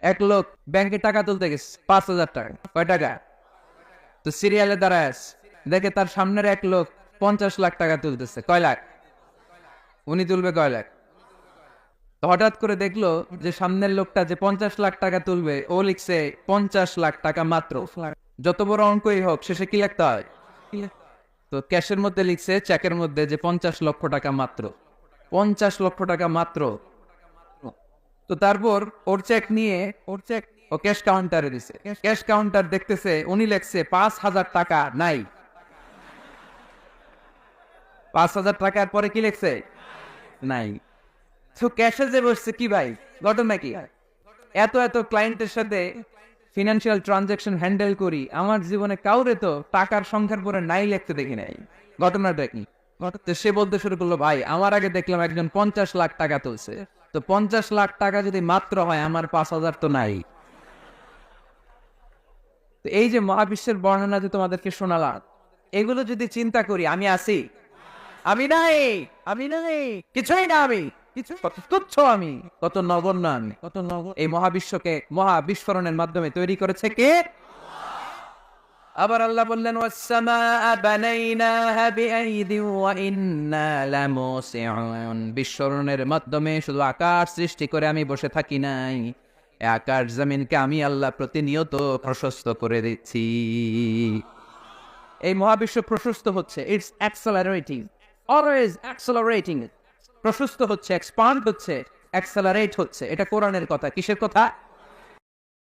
এক লোক ব্যাংকে টাকা তুলতে গেছে 5,000 টাকা। কয় টাকা? তো সিরিয়ালে দাঁড়ায় আছে, দেখে তার সামনের এক লোক 50 লাখ টাকা তুলতেছে। কয় লাখ? উনি তুলবে কয় লাখ? তো হঠাৎ করে দেখলো যে সামনের লোকটা যে 50 লাখ টাকা তুলবে, ও লিখছে 50 লাখ টাকা মাত্র। যত বড় অঙ্কই হোক, শেষে কি লিখতে হয়? তো ক্যাশের মধ্যে লিখছে, চেকের মধ্যে, যে 50 লক্ষ টাকা মাত্র। 50 লক্ষ টাকা মাত্র। তো তারপর ওর চেক নিয়ে ও ক্যাশ কাউন্টারে দিছে। ক্যাশ কাউন্টার দেখতেছে, উনি লেখছে 5,000 টাকা নাই। 5,000 টাকার পরে কি লেখছে? নাই। তো ক্যাশে যে বসছে, কি ভাই ঘটনা কি? এত এত ক্লায়েন্টের সাথে ফিনান্সিয়াল ট্রানজাকশন হ্যান্ডেল করি, আমার জীবনে কাউরে তো টাকার সংখ্যার পরে নাই লিখতে দেখি নাই। ঘটনাটা কি? তো সে বলতে শুরু করলো, ভাই আমার আগে দেখলাম একজন 50 লাখ টাকা তুলছে, তো 50 লাখ টাকা যদি মাত্র হয়, আমার 5,000 তো নাই। তো এই যে মহাবিশ্বের বর্ণনা যে তোমাদেরকে শোনালাম, এগুলো যদি চিন্তা করি, আমি আছি? আমি নাই। আমি নাই, কিছুই না আমি। কত তুচ্ছ আমি, কত নগণ্য আমি, কত নগণ্য। এই মহাবিশ্বকে মহাবিস্ফোরণের মাধ্যমে তৈরি করেছে কে? আবার আল্লাহ বললেন, ওয়াস-সামাআ বানাইনাহা বিআইদিন ওয়া ইন্না লামুসিউন। বিস্ফোরণের মাধ্যমে শুধু আকাশ সৃষ্টি করে আমি বসে থাকি নাই, এই আকাশ জমিনকে আমি আল্লাহ প্রতিনিয়ত প্রশস্ত করে দিচ্ছি। এই মহাবিশ্ব প্রশস্ত হচ্ছে, ইটস অ্যাক্সেলারেটিং, অলওয়েজ অ্যাক্সেলারেটিং। প্রশস্ত হচ্ছে, এক্সপান্ড হচ্ছে, অ্যাক্সেলারেট হচ্ছে। এটা কোরআনের কথা। কিসের কথা?